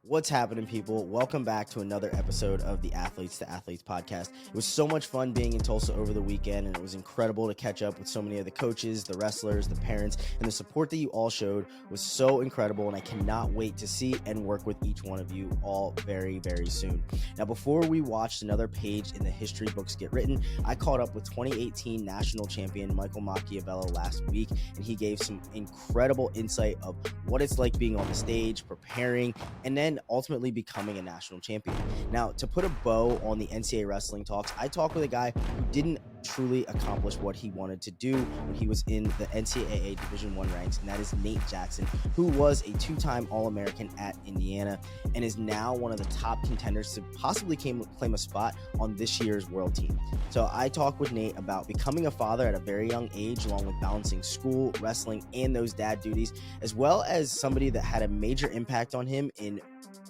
What's happening, people? Welcome back to another episode of the Athletes to Athletes podcast. It was so much fun being in Tulsa over the weekend, and it was incredible to catch up with so many of the coaches, the wrestlers, the parents, and the support that you all showed was so incredible, and I cannot wait to see and work with each one of you all very, very soon. Now, before we watched another page in the history books get written, I caught up with 2018 national champion Michael Macchiavello last week, and he gave some incredible insight of what it's like being on the stage, preparing, and then ultimately becoming a national champion. Now, to put a bow on the NCAA wrestling talks, I talked with a guy who didn't truly accomplish what he wanted to do when he was in the NCAA Division I ranks, and that is Nate Jackson, who was a two-time All-American at Indiana and is now one of the top contenders to possibly claim a spot on this year's world team. So I talked with Nate about becoming a father at a very young age, along with balancing school, wrestling, and those dad duties, as well as somebody that had a major impact on him in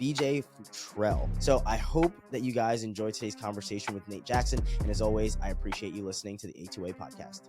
BJ Futrell. So I hope that you guys enjoyed today's conversation with Nate Jackson. And as always, I appreciate you listening to the A2A podcast.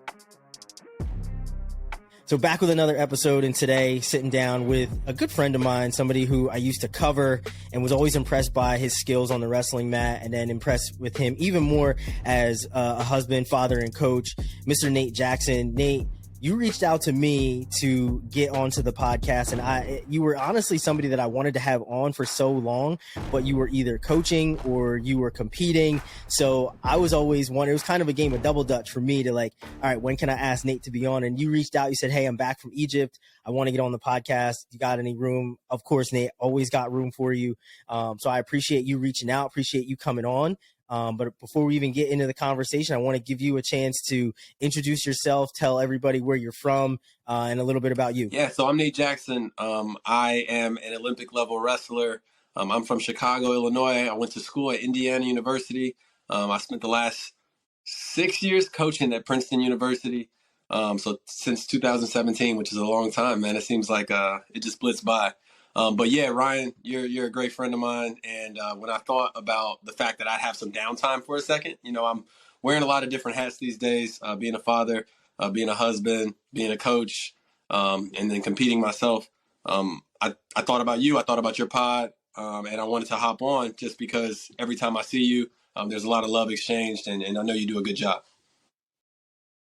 So back with another episode, and today sitting down with a good friend of mine, somebody who I used to cover and was always impressed by his skills on the wrestling mat, and then impressed with him even more as a husband, father, and coach, Mr. Nate Jackson. Nate, you reached out to me to get onto the podcast, and you were honestly somebody that I wanted to have on for so long, but you were either coaching or you were competing. So I was always it was kind of a game of double dutch for me to all right, when can I ask Nate to be on? And you reached out, you said, hey, I'm back from Egypt. I want to get on the podcast. You got any room? Of course, Nate, always got room for you. So I appreciate you reaching out, appreciate you coming on. But before we even get into the conversation, I want to give you a chance to introduce yourself, tell everybody where you're from, and a little bit about you. Yeah, so I'm Nate Jackson. I am an Olympic level wrestler. I'm from Chicago, Illinois. I went to school at Indiana University. I spent the last 6 years coaching at Princeton University. So since 2017, which is a long time, man. It seems like it just blitzed by. But yeah, Ryan, you're a great friend of mine. And when I thought about the fact that I'd have some downtime for a second, I'm wearing a lot of different hats these days, being a father, being a husband, being a coach, and then competing myself. I thought about you. I thought about your pod, and I wanted to hop on just because every time I see you, there's a lot of love exchanged, and I know you do a good job.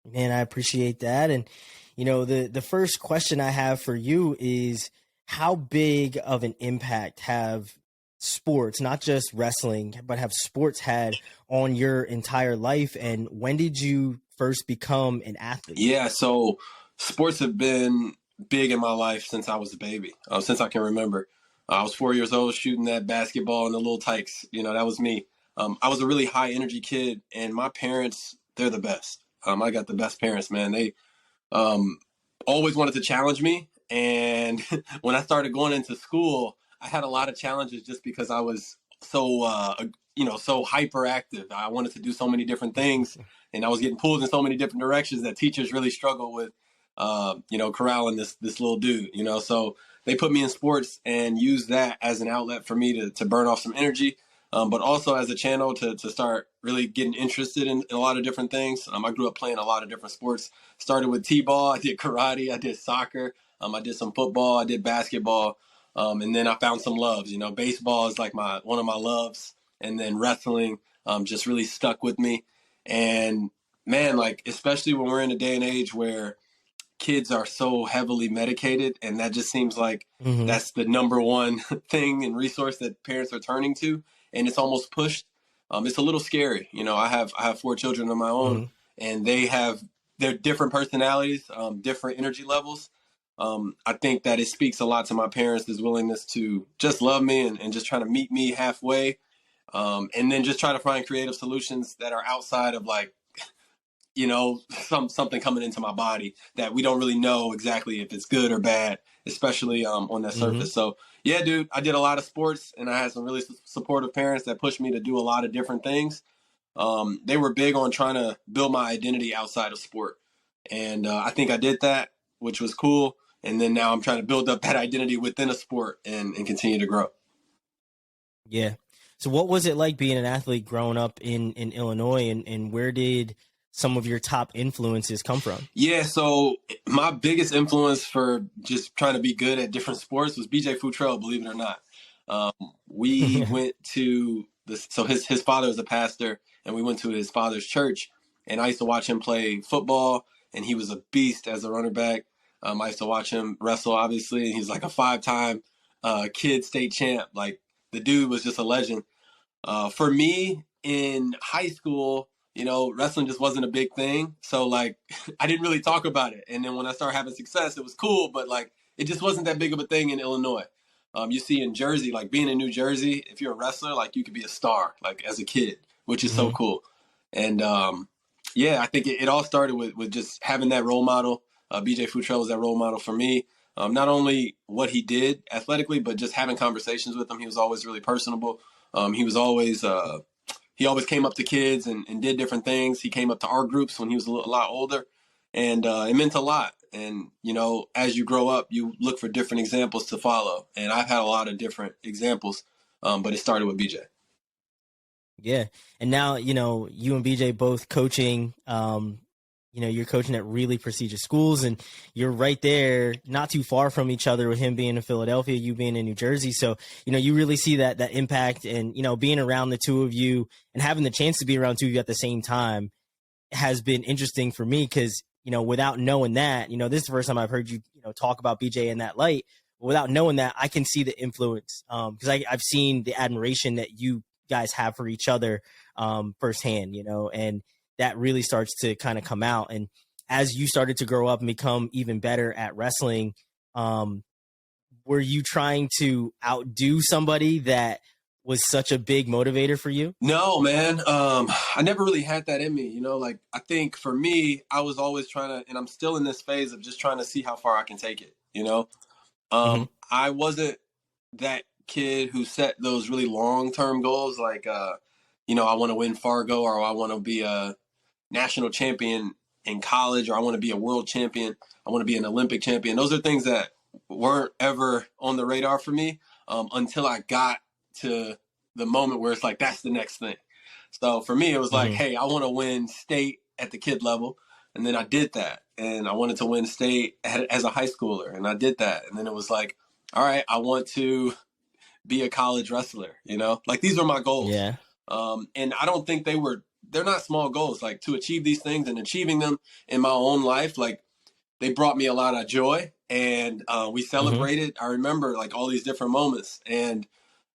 Man, I appreciate that. And, the first question I have for you is, how big of an impact have sports, not just wrestling, but have sports had on your entire life? And when did you first become an athlete? Yeah, so sports have been big in my life since I was a baby, since I can remember. I was 4 years old shooting that basketball in the little tykes. That was me. I was a really high energy kid, and my parents, they're the best. I got the best parents, man. They always wanted to challenge me. And when I started going into school, I had a lot of challenges just because I was so hyperactive. I wanted to do so many different things, and I was getting pulled in so many different directions that teachers really struggle with, corralling this little dude, So they put me in sports and used that as an outlet for me to burn off some energy, but also as a channel to start really getting interested in a lot of different things. I grew up playing a lot of different sports. Started with t-ball, I did karate, I did soccer. I did some football, I did basketball, and then I found some loves. Baseball is like one of my loves, and then wrestling just really stuck with me. And man, especially when we're in a day and age where kids are so heavily medicated, and that just seems like that's the number one thing and resource that parents are turning to, and it's almost pushed. It's a little scary. I have 4 children of my own, and they have their different personalities, different energy levels. I think that it speaks a lot to my parents' willingness to just love me and just try to meet me halfway. And then just try to find creative solutions that are outside of something coming into my body that we don't really know exactly if it's good or bad, especially on that surface. So yeah, dude, I did a lot of sports, and I had some really supportive parents that pushed me to do a lot of different things. They were big on trying to build my identity outside of sport. And I think I did that, which was cool. And then now I'm trying to build up that identity within a sport and continue to grow. Yeah. So what was it like being an athlete growing up in Illinois, and where did some of your top influences come from? Yeah, so my biggest influence for just trying to be good at different sports was BJ Futrell, believe it or not. Um, we went to so his father was a pastor, and we went to his father's church, and I used to watch him play football, and he was a beast as a runner back. I used to watch him wrestle, obviously, and he's like a 5-time kid state champ. Like, the dude was just a legend. For me in high school, wrestling just wasn't a big thing. So like, I didn't really talk about it. And then when I started having success, it was cool, but like, it just wasn't that big of a thing in Illinois. You see in Jersey, like being in New Jersey, if you're a wrestler, like you could be a star, like as a kid, which is so cool. And yeah, I think it all started with just having that role model. BJ Futrell was that role model for me. Not only what he did athletically, but just having conversations with him. He was always really personable. He was always he always came up to kids and did different things. He came up to our groups when he was a lot older, and it meant a lot. And as you grow up, you look for different examples to follow. And I've had a lot of different examples, but it started with BJ. Yeah, and now you and BJ both coaching. You're coaching at really prestigious schools, and you're right there, not too far from each other, with him being in Philadelphia, you being in New Jersey. So, you really see that impact, and, being around the two of you and having the chance to be around two of you at the same time has been interesting for me because, without knowing that, this is the first time I've heard you, talk about BJ in that light. But without knowing that, I can see the influence because I've seen the admiration that you guys have for each other firsthand, and that really starts to kind of come out. And as you started to grow up and become even better at wrestling, were you trying to outdo somebody that was such a big motivator for you? No, man. I never really had that in me, like I think for me, I was always trying to, and I'm still in this phase of just trying to see how far I can take it. I wasn't that kid who set those really long-term goals. Like, I want to win Fargo, or I want to be a national champion in college, or I want to be a world champion. I want to be an Olympic champion. Those are things that weren't ever on the radar for me until I got to the moment where it's like, that's the next thing. So for me, it was like, hey, I want to win state at the kid level. And then I did that. And I wanted to win state as a high schooler. And I did that. And then it was like, all right, I want to be a college wrestler, like these were my goals. Yeah. And I don't think they're not small goals. Like, to achieve these things and achieving them in my own life, like, they brought me a lot of joy, and we celebrated. I remember like all these different moments, and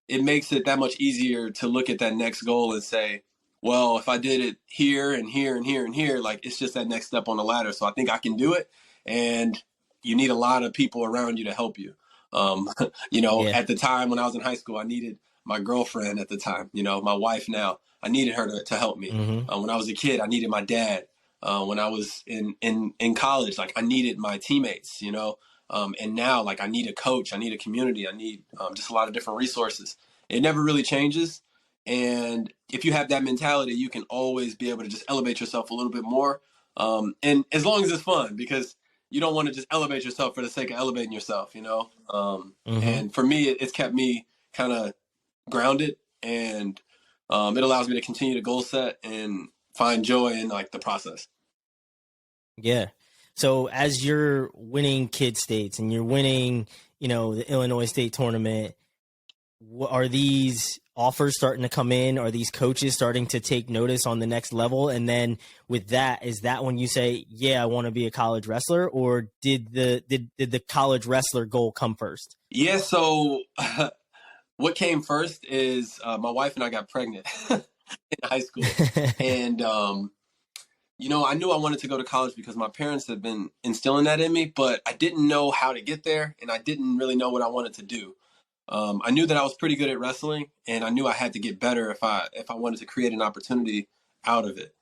it makes it that much easier to look at that next goal and say, well, if I did it here and here and here and here, like, it's just that next step on the ladder. So I think I can do it. And you need a lot of people around you to help you. At the time when I was in high school, I needed my girlfriend at the time, my wife now. I needed her to help me. When I was a kid, I needed my dad. When I was in college, like, I needed my teammates, and now, like, I need a coach, I need a community, I need just a lot of different resources. It never really changes. And if you have that mentality, you can always be able to just elevate yourself a little bit more. And as long as it's fun, because you don't want to just elevate yourself for the sake of elevating yourself, And for me, it's kept me kind of grounded, and it allows me to continue to goal set and find joy in like the process. Yeah. So as you're winning kid states and you're winning, the Illinois State tournament, are these offers starting to come in? Are these coaches starting to take notice on the next level? And then with that, is that when you say, yeah, I want to be a college wrestler, or did the college wrestler goal come first? Yeah. So what came first is my wife and I got pregnant in high school. And, I knew I wanted to go to college because my parents had been instilling that in me, but I didn't know how to get there, and I didn't really know what I wanted to do. I knew that I was pretty good at wrestling, and I knew I had to get better if I wanted to create an opportunity out of it.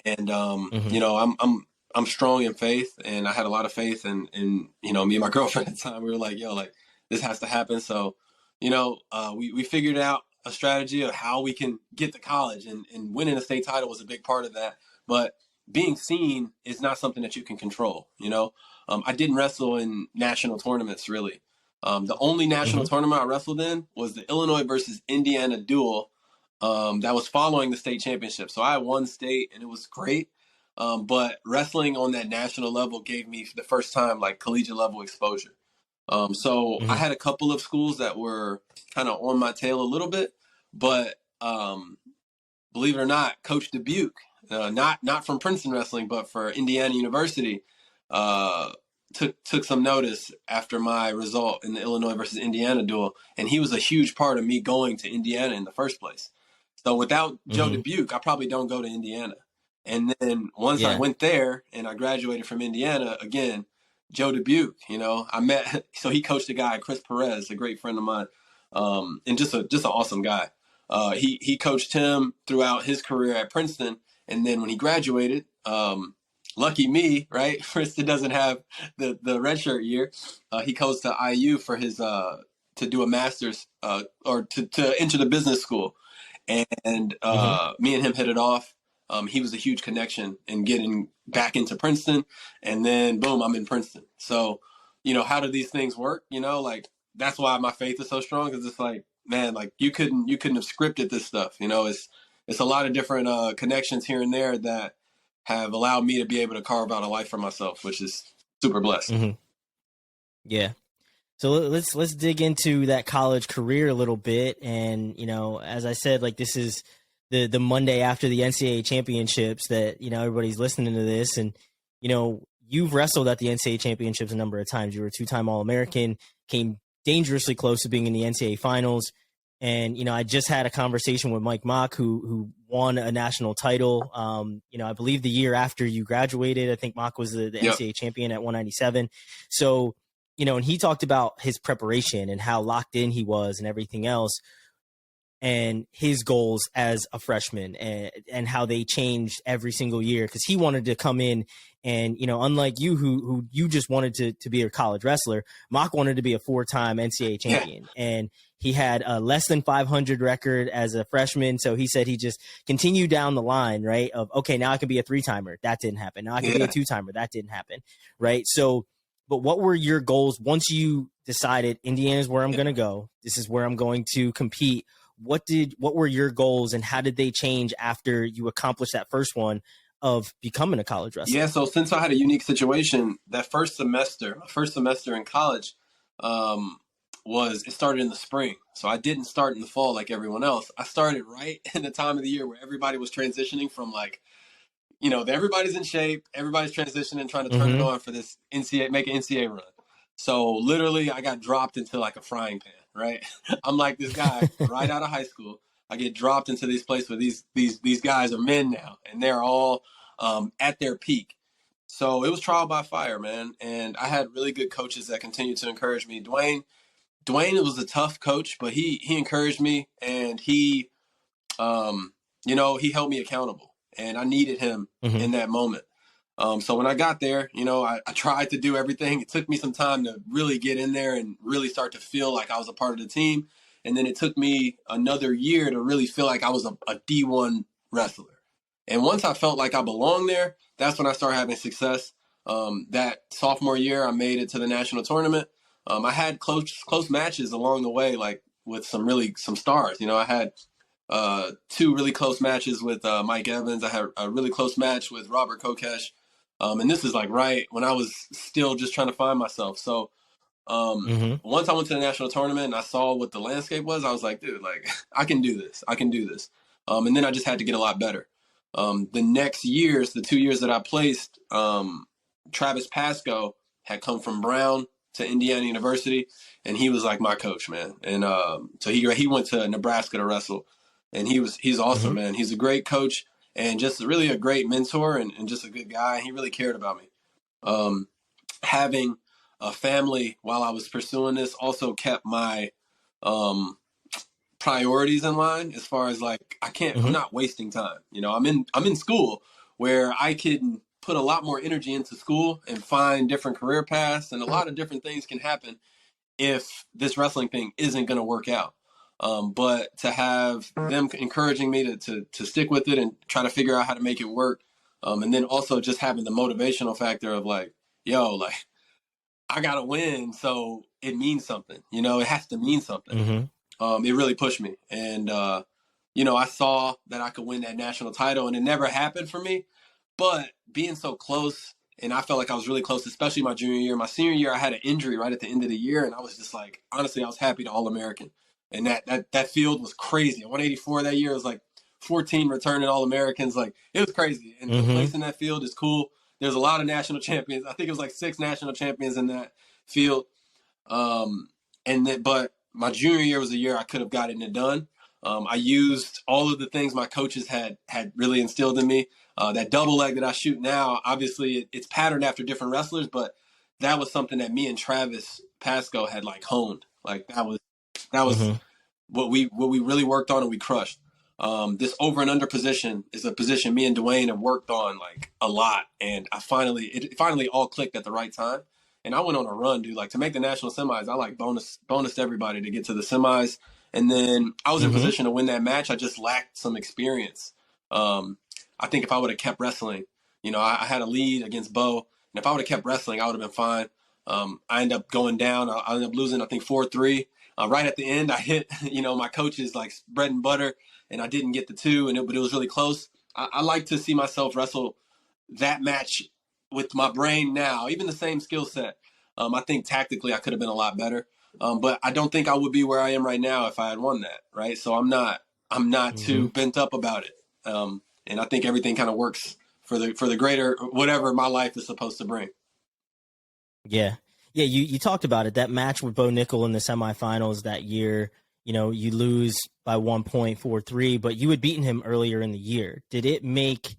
And I'm strong in faith, and I had a lot of faith, and me and my girlfriend at the time, we were like, yo, like, this has to happen. So we figured out a strategy of how we can get to college, and winning a state title was a big part of that. But being seen is not something that you can control. I didn't wrestle in national tournaments really. The only national tournament I wrestled in was the Illinois versus Indiana duel that was following the state championship. So I won state and it was great. But wrestling on that national level gave me the first time like collegiate level exposure. So I had a couple of schools that were kind of on my tail a little bit, but believe it or not, Coach Dubuque, not from Princeton Wrestling, but for Indiana University, took some notice after my result in the Illinois versus Indiana duel, and he was a huge part of me going to Indiana in the first place. So without Joe Dubuque, I probably don't go to Indiana. And then once I went there and I graduated from Indiana, again, Joe Dubuque, I met, so he coached a guy, Chris Perez, a great friend of mine, and just an awesome guy. He coached him throughout his career at Princeton. And then when he graduated, lucky me, right? Princeton doesn't have the redshirt year. He goes to IU for his, to do a master's, or to enter the business school. And me and him hit it off. He was a huge connection in getting back into Princeton, and then boom, I'm in Princeton. So, how do these things work? Like that's why my faith is so strong, because it's like, man, like you couldn't have scripted this stuff. It's a lot of different connections here and there that have allowed me to be able to carve out a life for myself, which is super blessed. Yeah. So let's dig into that college career a little bit. And, as I said, like this is the Monday after the NCAA championships that, everybody's listening to this. And, you've wrestled at the NCAA championships a number of times. You were a 2-time All-American, came dangerously close to being in the NCAA finals. And, I just had a conversation with Mike Mock, who won a national title. I believe the year after you graduated, I think Mock was the NCAA champion at 197. So, and he talked about his preparation and how locked in he was and everything else, and his goals as a freshman, and how they changed every single year, because he wanted to come in and, unlike you, who you just wanted to be a college wrestler, Mock wanted to be a 4-time NCAA champion. And he had a less than 500 record as a freshman. So he said he just continued down the line, right, of, okay, now I can be a 3-timer. That didn't happen. Now I can be a 2-timer. That didn't happen. Right. So, but what were your goals once you decided Indiana's where I'm going to go? This is where I'm going to compete. What were your goals, and how did they change after you accomplished that first one of becoming a college wrestler? Yeah. So since I had a unique situation, my first semester in college, it started in the spring. So I didn't start in the fall like everyone else. I started right in the time of the year where everybody was transitioning from like, everybody's in shape, everybody's transitioning, trying to turn it on for this make an NCAA run. So literally I got dropped into like a frying pan, right? I'm like this guy right out of high school. I get dropped into this place where these guys are men now, and they're all at their peak. So it was trial by fire, man. And I had really good coaches that continued to encourage me. Dwayne was a tough coach, but he encouraged me, and he held me accountable, and I needed him in that moment. So when I got there, I tried to do everything. It took me some time to really get in there and really start to feel like I was a part of the team. And then it took me another year to really feel like I was a D1 wrestler. And once I felt like I belonged there, that's when I started having success. That sophomore year, I made it to the national tournament. I had close matches along the way, like with some stars. I had 2 really close matches with Mike Evans. I had a really close match with Robert Kokesh. And this is like right when I was still just trying to find myself. So once I went to the national tournament and I saw what the landscape was, I was like, dude, like I can do this. And then I just had to get a lot better. The next years, the 2 years that I placed, Travis Pasco had come from Brown to Indiana University, and he was like my coach, man. And so he went to Nebraska to wrestle, and he's awesome, man. He's a great coach and just really a great mentor and just a good guy. He really cared about me. Having a family while I was pursuing this also kept my priorities in line, as far as like I'm not wasting time. I'm in school where I can put a lot more energy into school and find different career paths, and a lot of different things can happen if this wrestling thing isn't going to work out. But to have them encouraging me to stick with it and try to figure out how to make it work And then also just having the motivational factor of like, yo, like I gotta win, so it means something. You know, it has to mean something. It really pushed me, and you know, I saw that I could win that national title, and it never happened for me. But being so close, and I felt like I was really close, especially my junior year. My senior year, I had an injury right at the end of the year, and I was just like, honestly, I was happy to All-American. And that field was crazy. 184 that year was like 14 returning All-Americans. Like, it was crazy. And to place in that field is cool. There's a lot of national champions. I think it was like 6 national champions in that field. But my junior year was the year I could have gotten it done. I used all of the things my coaches had really instilled in me. That double leg that I shoot now, obviously it's patterned after different wrestlers, but that was something that me and Travis Pasco had like honed. Like that was what we really worked on and we crushed. This over and under position is a position me and Dwayne have worked on like a lot, and it finally all clicked at the right time. And I went on a run, dude. Like to make the national semis, I like bonused everybody to get to the semis. And then I was in position to win that match. I just lacked some experience. I think if I would have kept wrestling, you know, I had a lead against Bo, and if I would have kept wrestling, I would have been fine. I ended up going down. I ended up losing, I think 4-3. Right at the end, I hit, you know, my coach's like bread and butter, and I didn't get the 2, but it was really close. I like to see myself wrestle that match with my brain now, even the same skill set. I think tactically I could have been a lot better. But I don't think I would be where I am right now if I had won that, right? So I'm not too bent up about it. And I think everything kind of works for the greater whatever my life is supposed to bring. Yeah. Yeah, you talked about it. That match with Bo Nickel in the semifinals that year, you know, you lose by 1.43, but you had beaten him earlier in the year. Did it make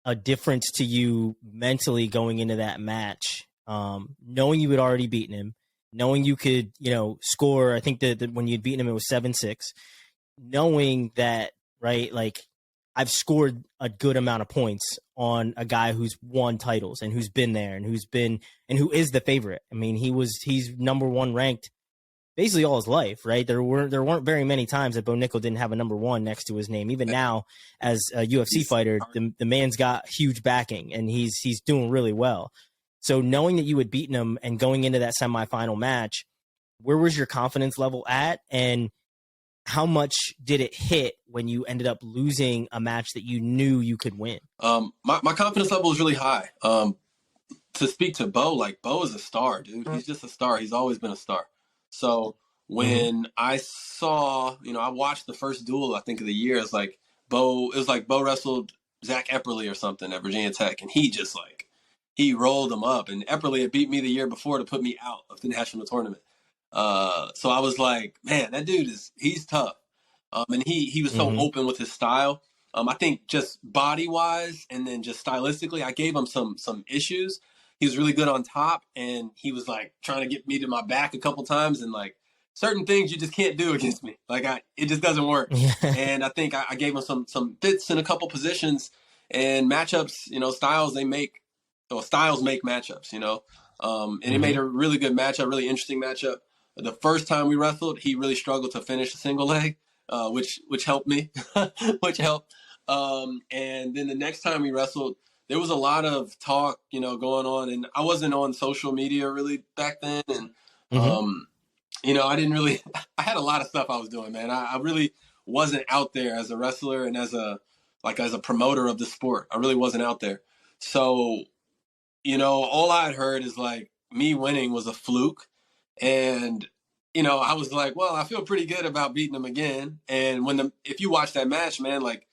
a difference to you mentally going into that match, knowing you had already beaten him, knowing you could, you know, score? I think that when you'd beaten him, it was 7-6. Knowing that, right, like I've scored a good amount of points on a guy who's won titles and who's been there and who is the favorite. I mean, he's number 1 ranked basically all his life, right? There weren't very many times that Bo Nickel didn't have a number 1 next to his name. Even now, as a UFC fighter, the man's got huge backing and he's doing really well. So knowing that you had beaten him and going into that semifinal match, where was your confidence level at, and how much did it hit when you ended up losing a match that you knew you could win? My confidence level was really high. To speak to Bo, like Bo is a star, dude. He's just a star. He's always been a star. So when I saw, you know, I watched the first duel, I think of the year. It was like Bo wrestled Zach Epperly or something at Virginia Tech, and he rolled him up. And Epperly had beat me the year before to put me out of the national tournament. So I was like, man, that dude he's tough. And he was so open with his style. I think just body wise and then just stylistically, I gave him some issues. He was really good on top, and he was like trying to get me to my back a couple times, and like certain things you just can't do against me. Like it just doesn't work. And I think I gave him some fits in a couple positions, and matchups, you know, styles make matchups, you know. And it made a really good matchup, really interesting matchup. The first time we wrestled, he really struggled to finish a single leg, which helped me, which helped. And then the next time we wrestled, there was a lot of talk, you know, going on, and I wasn't on social media really back then, and you know, I had a lot of stuff I was doing, man. I really wasn't out there as a wrestler and as a promoter of the sport. I really wasn't out there. So, you know, all I had heard is like me winning was a fluke. And, you know, I was like, well, I feel pretty good about beating him again. And if you watch that match, man, like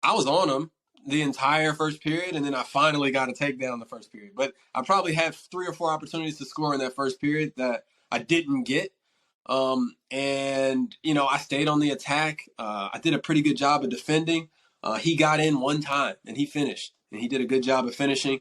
I was on him the entire first period, and then I finally got a takedown in the first period. But I probably had 3 or 4 opportunities to score in that first period that I didn't get. And, you know, I stayed on the attack. I did a pretty good job of defending. He got in one time and he finished, and he did a good job of finishing.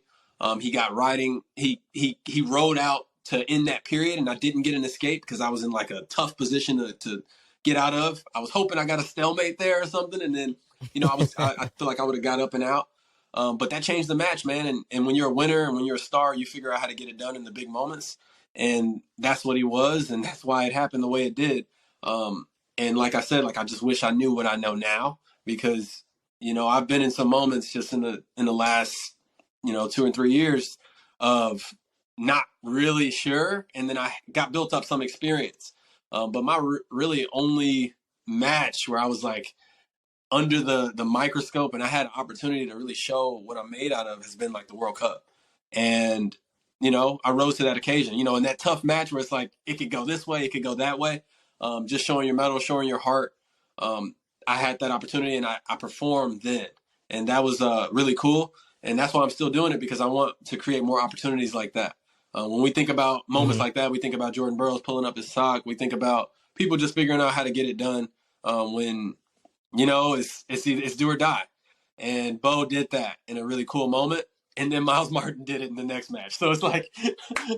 He got riding. He rode out to end that period, and I didn't get an escape because I was in like a tough position to get out of. I was hoping I got a stalemate there or something, and then, you know, I feel like I would have got up and out. But that changed the match, man. And when you're a winner and when you're a star, you figure out how to get it done in the big moments. And that's what he was, and that's why it happened the way it did. And like I said, like I just wish I knew what I know now, because I've been in some moments just in the last, 2 and 3 years of not really sure. And then I got built up some experience. But my really only match where I was like under the microscope and I had an opportunity to really show what I'm made out of has been like the World Cup. And, I rose to that occasion, in that tough match where it's like, it could go this way, it could go that way. Just showing your mettle, showing your heart. I had that opportunity and I performed then. And that was really cool. And that's why I'm still doing it, because I want to create more opportunities like that. When we think about moments like that, we think about Jordan Burroughs pulling up his sock. We think about people just figuring out how to get it done when, it's do or die. And Bo did that in a really cool moment. And then Miles Martin did it in the next match. So it's like,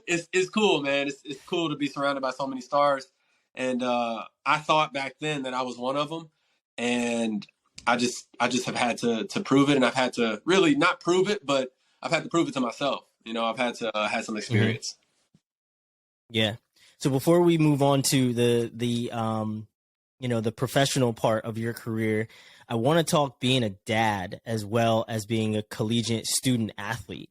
it's cool, man. It's cool to be surrounded by so many stars. And I thought back then that I was one of them. And I just have had to prove it. And I've had to really not prove it, but I've had to prove it to myself. I've had to had some experience. Yeah. So before we move on to the professional part of your career, I want to talk being a dad as well as being a collegiate student athlete.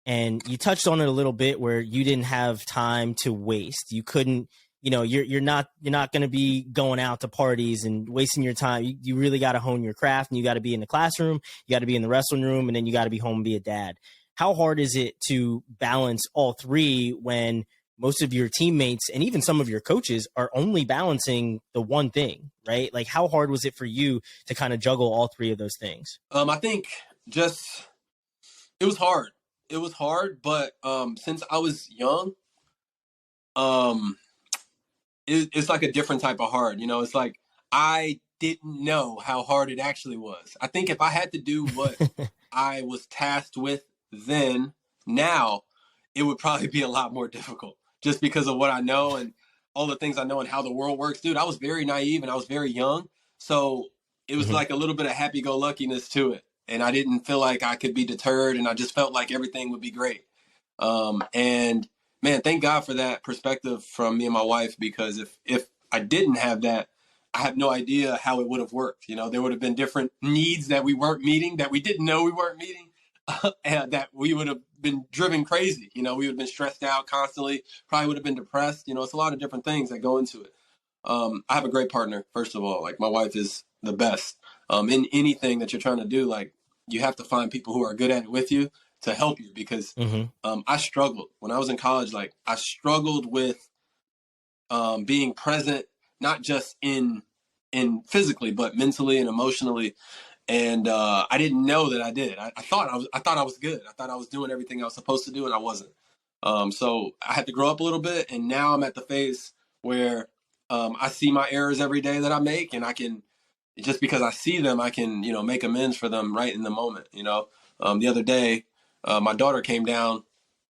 And you touched on it a little bit where you didn't have time to waste. You couldn't, you're not going to be going out to parties and wasting your time. You really got to hone your craft, and you got to be in the classroom, you got to be in the wrestling room, and then you got to be home and be a dad. How hard is it to balance all three when most of your teammates and even some of your coaches are only balancing the one thing, right? Like, how hard was it for you to kind of juggle all three of those things? I think it was hard. It was hard, but since I was young, it's like a different type of hard. It's like I didn't know how hard it actually was. I think if I had to do what I was tasked with then, now, it would probably be a lot more difficult, just because of what I know and all the things I know and how the world works. Dude, I was very naive and I was very young. So it was like a little bit of happy-go-luckiness to it. And I didn't feel like I could be deterred, and I just felt like everything would be great. And man, thank God for that perspective from me and my wife, because if I didn't have that, I have no idea how it would have worked. There would have been different needs that we weren't meeting, that we didn't know we weren't meeting. And that we would have been driven crazy. We would have been stressed out constantly, probably would have been depressed. It's a lot of different things that go into it. I have a great partner, first of all. Like, my wife is the best. In anything that you're trying to do, like, you have to find people who are good at it with you to help you, because I struggled when I was in college. Like, I struggled with being present, not just in physically, but mentally and emotionally. And I didn't know that I did. I thought I was good. I thought I was doing everything I was supposed to do, and I wasn't. So I had to grow up a little bit, and now I'm at the phase where I see my errors every day that I make, and I can, just because I see them, I can make amends for them right in the moment. The other day, my daughter came down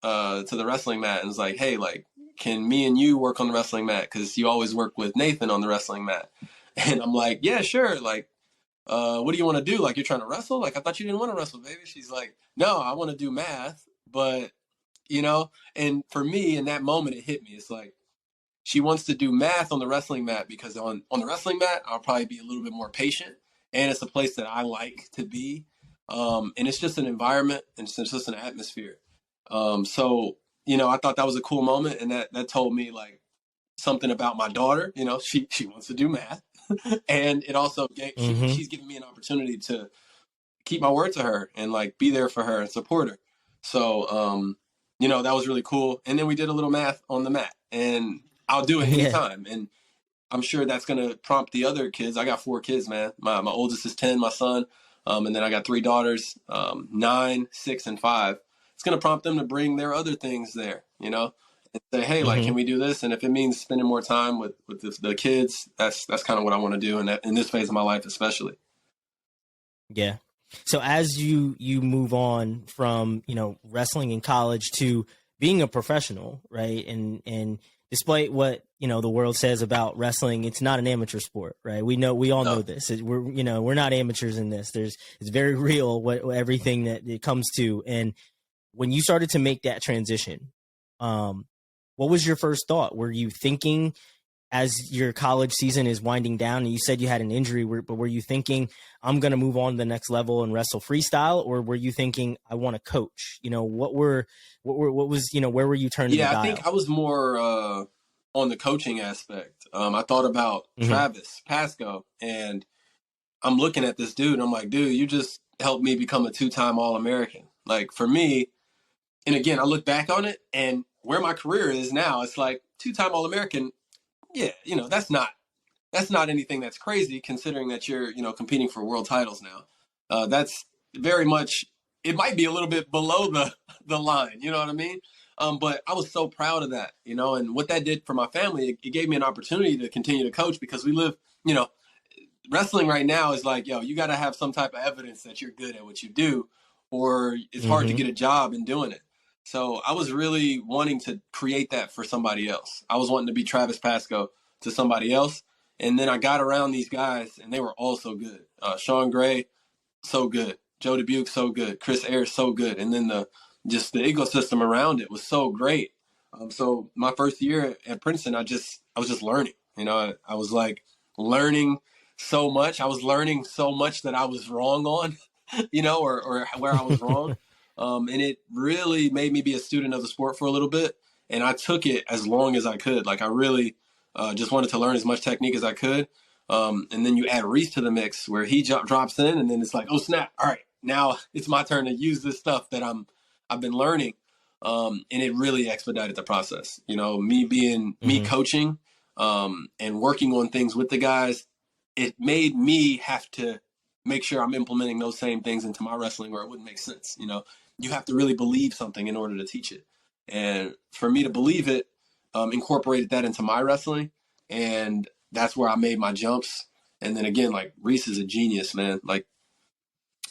to the wrestling mat and was like, "Hey, like, can me and you work on the wrestling mat? Because you always work with Nathan on the wrestling mat." And I'm like, "Yeah, sure." Like, what do you want to do? Like, you're trying to wrestle? Like, I thought you didn't want to wrestle, baby. She's like, "No, I want to do math." But, and for me in that moment, it hit me. It's like, she wants to do math on the wrestling mat because on the wrestling mat, I'll probably be a little bit more patient. And it's a place that I like to be. And it's just an environment, and it's just an atmosphere. So, I thought that was a cool moment. And that told me, like, something about my daughter. She wants to do math. And it also she's giving me an opportunity to keep my word to her and, like, be there for her and support her. So that was really cool. And then we did a little math on the mat, and I'll do it anytime. And I'm sure that's going to prompt the other kids. I got 4 kids, man. My oldest is 10, my son. And then I got 3 daughters, 9, 6, and 5. It's going to prompt them to bring their other things there, and say, "Hey, like, can we do this?" And if it means spending more time with the kids, that's kind of what I want to do in this phase of my life, especially. Yeah. So as you move on from, wrestling in college to being a professional, right? And despite what, the world says about wrestling, it's not an amateur sport, right? We all know this. We're not amateurs in this. It's very real what everything that it comes to. And when you started to make that transition, what was your first thought? Were you thinking, as your college season is winding down, and you said you had an injury, but were you thinking, I'm going to move on to the next level and wrestle freestyle? Or were you thinking, I want to coach? You know, what was, you know, where were you turning the dial? I think I was more on the coaching aspect. I thought about Travis Pasco, and I'm looking at this dude. And I'm like, dude, you just helped me become a 2-time All-American. Like, for me, and again, I look back on it, and where my career is now, it's like 2-time All-American. Yeah, you know, that's not anything that's crazy, considering that you're, you know, competing for world titles now. That's very much, it might be a little bit below the line, you know what I mean? But I was so proud of that, you know, and what that did for my family, it gave me an opportunity to continue to coach, because we live, you know, wrestling right now is like, yo, you got to have some type of evidence that you're good at what you do, or it's hard to get a job in doing it. So I was really wanting to create that for somebody else. I was wanting to be Travis Pasco to somebody else. And then I got around these guys, and they were all so good. Sean Gray, so good. Joe Dubuque, so good. Chris Ayers, so good. And then the ecosystem around it was so great. So my first year at Princeton, I was just learning. You know, I was like learning so much. I was learning so much that I was wrong on, you know, or where I was wrong. And it really made me be a student of the sport for a little bit. And I took it as long as I could. Like, I really just wanted to learn as much technique as I could. And then you add Reese to the mix, where he drops in, and then it's like, oh snap. All right, now it's my turn to use this stuff that I've been learning. And it really expedited the process. You know, me being me coaching and working on things with the guys, it made me have to make sure I'm implementing those same things into my wrestling, or it wouldn't make sense. You know, you have to really believe something in order to teach it. And for me to believe it, incorporated that into my wrestling, and that's where I made my jumps. And then again, like, Reese is a genius, man. Like,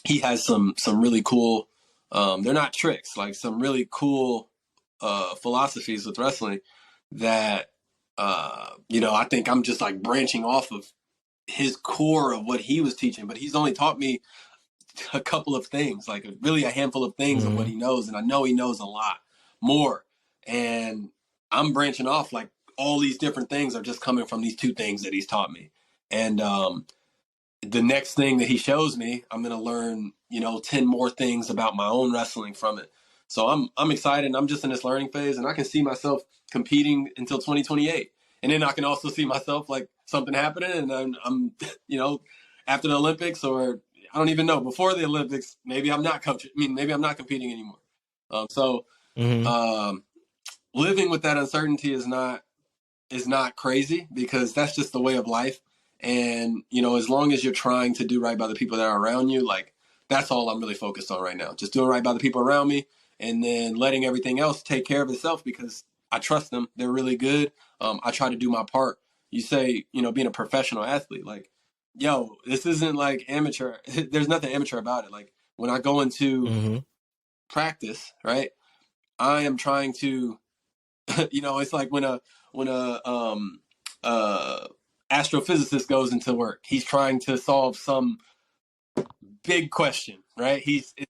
he has some really cool, they're not tricks, like some really cool philosophies with wrestling that, you know, I think I'm just like branching off of his core of what he was teaching, but he's only taught me a couple of things, like really a handful of things of what he knows. And I know he knows a lot more. And I'm branching off, like, all these different things are just coming from these 2 things that he's taught me. And the next thing that he shows me, I'm going to learn, you know, 10 more things about my own wrestling from it. So I'm excited, and I'm just in this learning phase, and I can see myself competing until 2028. And then I can also see myself, like, something happening, and then I'm, you know, after the Olympics, or I don't even know, before the Olympics, maybe I'm not coaching. I mean, maybe I'm not competing anymore. Living with that uncertainty is not crazy, because that's just the way of life. And, you know, as long as you're trying to do right by the people that are around you, like, that's all I'm really focused on right now. Just doing right by the people around me, and then letting everything else take care of itself, because I trust them. They're really good. I try to do my part. You say, you know, being a professional athlete, like, yo, this isn't like amateur. There's nothing amateur about it. Like, when I go into practice, right, I am trying to, you know, it's like when a astrophysicist goes into work, he's trying to solve some big question, right?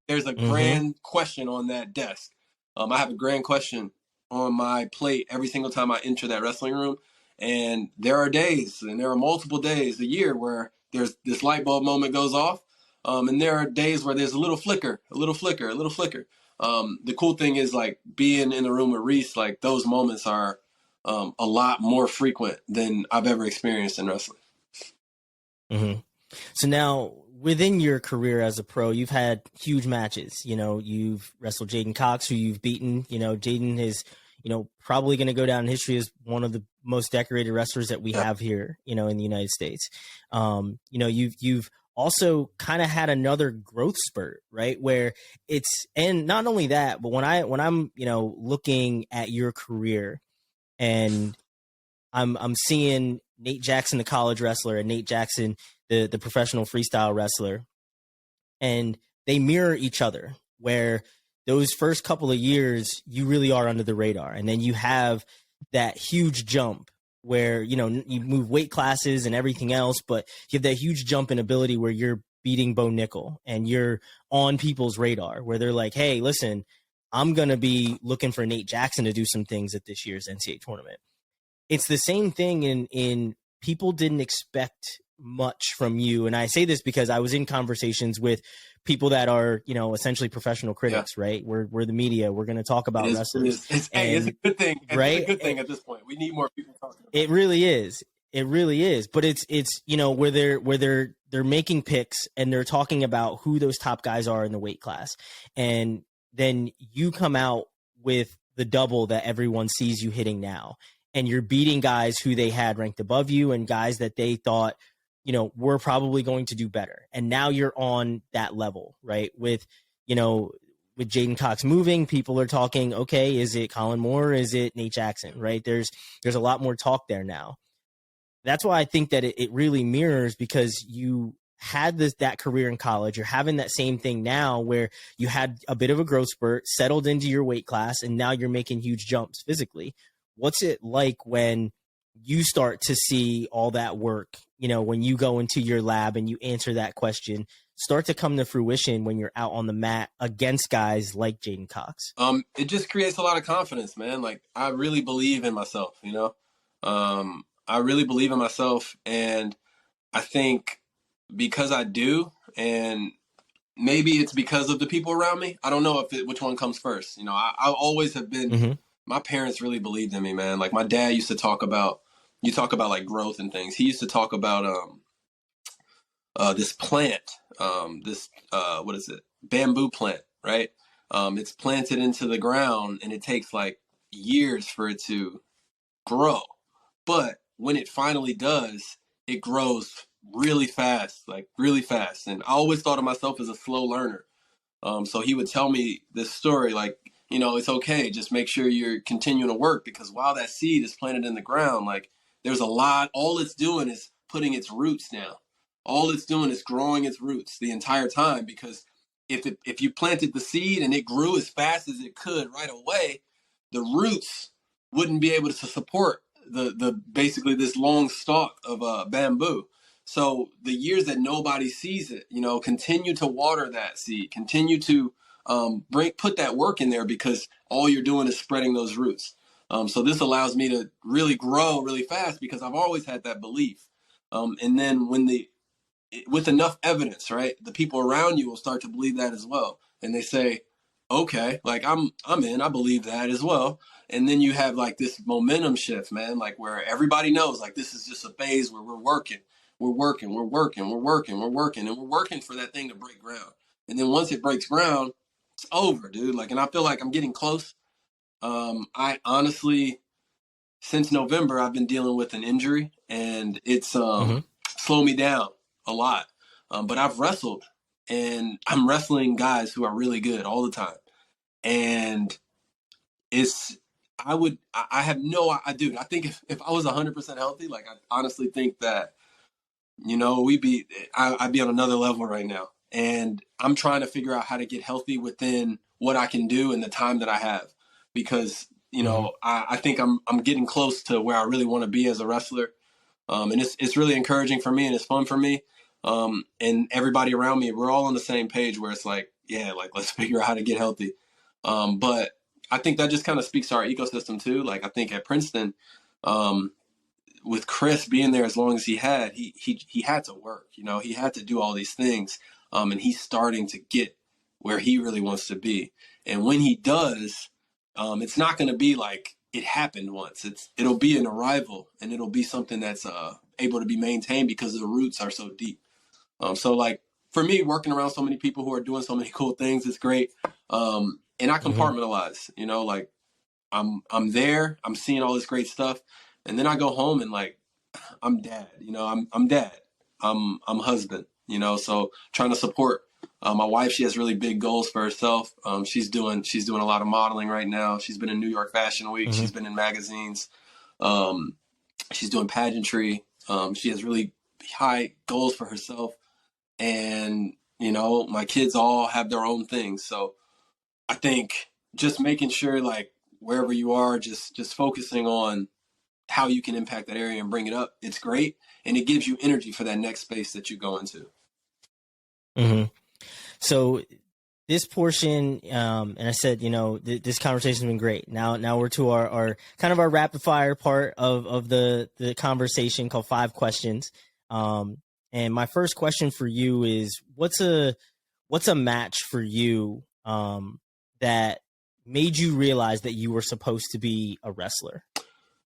There's a grand question on that desk. I have a grand question on my plate every single time I enter that wrestling room. And there are days, and there are multiple days a year, where there's this light bulb moment goes off. And there are days where there's a little flicker. The cool thing is, like, being in the room with Reese, like, those moments are a lot more frequent than I've ever experienced in wrestling. So now, within your career as a pro, you've had huge matches. You know, you've wrestled Jaden Cox, who you've beaten. You know, Jaden is, you know, probably going to go down in history as one of the most decorated wrestlers that we have here, you know, in the United States. You know, you've also kind of had another growth spurt, right? Where and not only that, but when I'm, you know, looking at your career, and I'm seeing Nate Jackson, the college wrestler, and Nate Jackson, the professional freestyle wrestler, and they mirror each other, where those first couple of years, you really are under the radar. And then you have that huge jump where, you know, you move weight classes and everything else, but you have that huge jump in ability where you're beating Bo Nickel, and you're on people's radar, where they're like, hey, listen, I'm going to be looking for Nate Jackson to do some things at this year's NCAA tournament. it's the same thing in people didn't expect much from you. And I say this because I was in conversations with people that are, essentially professional critics, right? We're the media. We're going to talk about wrestlers. It's a good thing, right? It's a good thing at this point. We need more people talking about it. It really is. It really is. But it's where they're making picks and they're talking about who those top guys are in the weight class. And then you come out with the double that everyone sees you hitting now. And you're beating guys who they had ranked above you and guys that they thought, we're probably going to do better. And now you're on that level, right? With Jaden Cox moving, people are talking, okay, is it Colin Moore? Is it Nate Jackson, right? There's a lot more talk there now. That's why I think that it really mirrors, because you had that career in college. You're having that same thing now where you had a bit of a growth spurt, settled into your weight class, and now you're making huge jumps physically. What's it like when you start to see all that work, when you go into your lab and you answer that question, start to come to fruition when you're out on the mat against guys like Jaden Cox? It just creates a lot of confidence, man. Like, I really believe in myself, I really believe in myself. And I think because I do, and maybe it's because of the people around me, I don't know which one comes first. I always have been, my parents really believed in me, man. Like, my dad used to talk about, you talk about like growth and things. He used to talk about this plant, what is it? Bamboo plant, right? It's planted into the ground and it takes like years for it to grow. But when it finally does, it grows really fast, like really fast. And I always thought of myself as a slow learner. So he would tell me this story, like, it's okay. Just make sure you're continuing to work, because while that seed is planted in the ground, like, there's a lot, all it's doing is putting its roots down. All it's doing is growing its roots the entire time, because if you planted the seed and it grew as fast as it could right away, the roots wouldn't be able to support the basically this long stalk of bamboo. So the years that nobody sees it, continue to water that seed, continue to put that work in there, because all you're doing is spreading those roots. So this allows me to really grow really fast, because I've always had that belief. And then with enough evidence, right, the people around you will start to believe that as well. And they say, okay, like I'm in, I believe that as well. And then you have like this momentum shift, man, like where everybody knows, like, this is just a phase where we're working for that thing to break ground. And then once it breaks ground, it's over, dude. Like, and I feel like I'm getting close. I honestly, since November, I've been dealing with an injury, and it's slowed me down a lot. But I've wrestled, and I'm wrestling guys who are really good all the time. And dude, I think if I was 100% healthy, like, I honestly think that, I'd be on another level right now. And I'm trying to figure out how to get healthy within what I can do in the time that I have. Because, I think I'm getting close to where I really want to be as a wrestler. And it's really encouraging for me, and it's fun for me. And everybody around me, we're all on the same page, where it's like, yeah, like, let's figure out how to get healthy. But I think that just kind of speaks to our ecosystem too. Like, I think at Princeton, with Chris being there as long as he had, he had to work, he had to do all these things. And he's starting to get where he really wants to be. And when he does, it's not going to be like it happened once. It'll be an arrival, and it'll be something that's able to be maintained, because the roots are so deep. So like, for me, working around so many people who are doing so many cool things, it's great. And I compartmentalize, like, I'm there, I'm seeing all this great stuff. And then I go home and, like, I'm dad, I'm dad, I'm husband, so trying to support my wife. She has really big goals for herself. She's doing a lot of modeling right now. She's been in New York Fashion Week. She's been in magazines. She's doing pageantry. She has really high goals for herself. And, my kids all have their own things. So I think just making sure, like, wherever you are, just focusing on how you can impact that area and bring it up. It's great. And it gives you energy for that next space that you go into. So this portion, and I said, this conversation has been great. Now we're to our kind of our rapid fire part of the conversation called 5 questions. And my first question for you is, what's a match for you that made you realize that you were supposed to be a wrestler?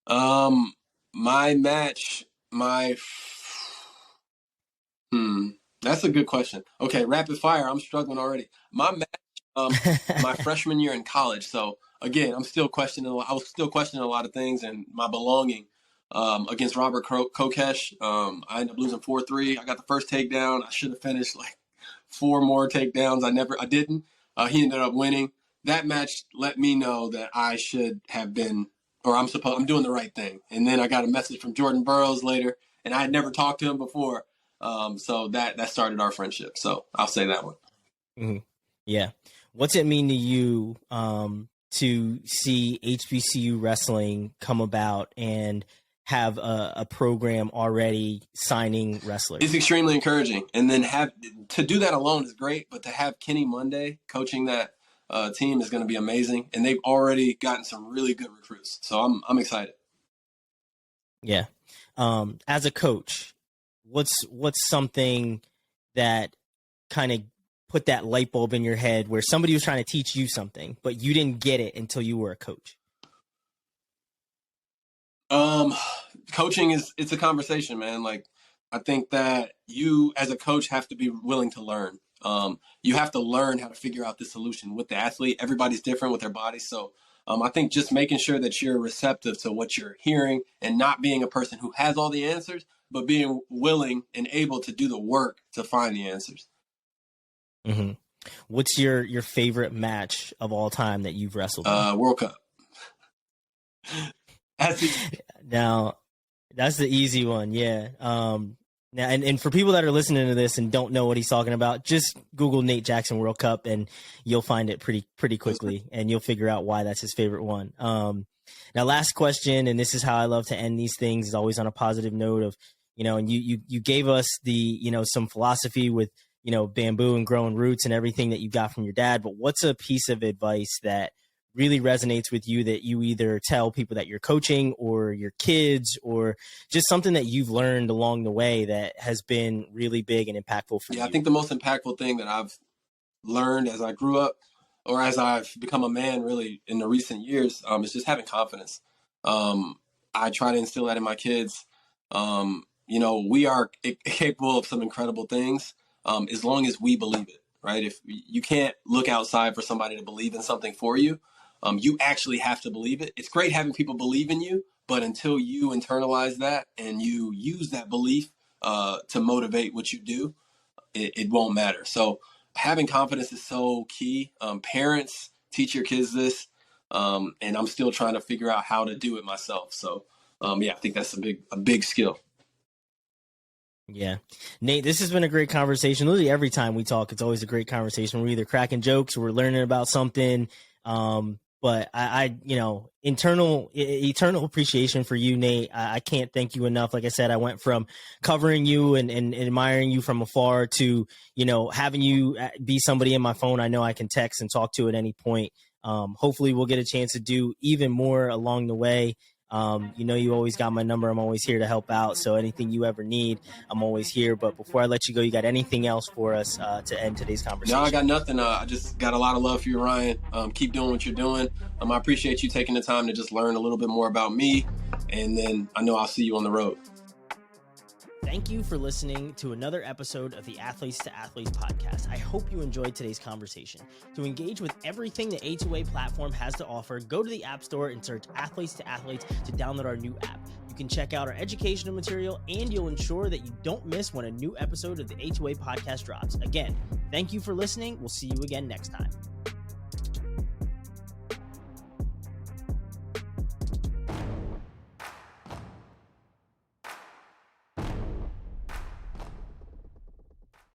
My match, that's a good question. Okay, rapid fire. I'm struggling already. My match, my freshman year in college. So again, I was still questioning a lot of things and my belonging. Against Robert Kokesh, I ended up losing 4-3. I got the first takedown. I should have finished like 4 more takedowns. I didn't. He ended up winning. That match let me know that I should have been, or I'm doing the right thing. And then I got a message from Jordan Burroughs later, and I had never talked to him before. So that started our friendship. So I'll say that one. Mm-hmm. Yeah. What's it mean to you to see HBCU wrestling come about and have a program already signing wrestlers? It's extremely encouraging. And then to do that alone is great, but to have Kenny Monday coaching that team is going to be amazing. And they've already gotten some really good recruits. So I'm excited. Yeah. As a coach, what's something that kind of put that light bulb in your head where somebody was trying to teach you something, but you didn't get it until you were a coach? Coaching it's a conversation, man. Like, I think that you as a coach have to be willing to learn. You have to learn how to figure out the solution with the athlete. Everybody's different with their body. So, I think just making sure that you're receptive to what you're hearing and not being a person who has all the answers, but being willing and able to do the work to find the answers. Mm-hmm. What's your favorite match of all time that you've wrestled in? World Cup. Now, that's the easy one. Yeah. Now, and for people that are listening to this and don't know what he's talking about, just Google Nate Jackson World Cup and you'll find it pretty quickly, and you'll figure out why that's his favorite one. Now, last question, and this is how I love to end these things, is always on a positive note of, and you gave us the, some philosophy with, bamboo and growing roots and everything that you got from your dad. But what's a piece of advice that really resonates with you that you either tell people that you're coaching or your kids, or just something that you've learned along the way that has been really big and impactful for you? I think the most impactful thing that I've learned as I grew up, or as I've become a man really in the recent years, is just having confidence. I try to instill that in my kids. We are capable of some incredible things as long as we believe it, right? If you can't look outside for somebody to believe in something for you, you actually have to believe it. It's great having people believe in you, but until you internalize that and you use that belief to motivate what you do, it won't matter. So having confidence is so key. Parents, teach your kids this, and I'm still trying to figure out how to do it myself. So, I think that's a big skill. Yeah. Nate, this has been a great conversation. Literally every time we talk, it's always a great conversation. We're either cracking jokes or we're learning about something. But I eternal appreciation for you, Nate. I can't thank you enough. Like I said, I went from covering you and admiring you from afar to, having you be somebody in my phone I know I can text and talk to at any point. Hopefully we'll get a chance to do even more along the way. You always got my number. I'm always here to help out. So anything you ever need, I'm always here. But before I let you go, you got anything else for us to end today's conversation? No, I got nothing. I just got a lot of love for you, Ryan. Keep doing what you're doing. I appreciate you taking the time to just learn a little bit more about me. And then I know I'll see you on the road. Thank you for listening to another episode of the Athletes to Athletes podcast. I hope you enjoyed today's conversation. To engage with everything the A2A platform has to offer, go to the App Store and search Athletes to Athletes to download our new app. You can check out our educational material, and you'll ensure that you don't miss when a new episode of the A2A podcast drops. Again, thank you for listening. We'll see you again next time.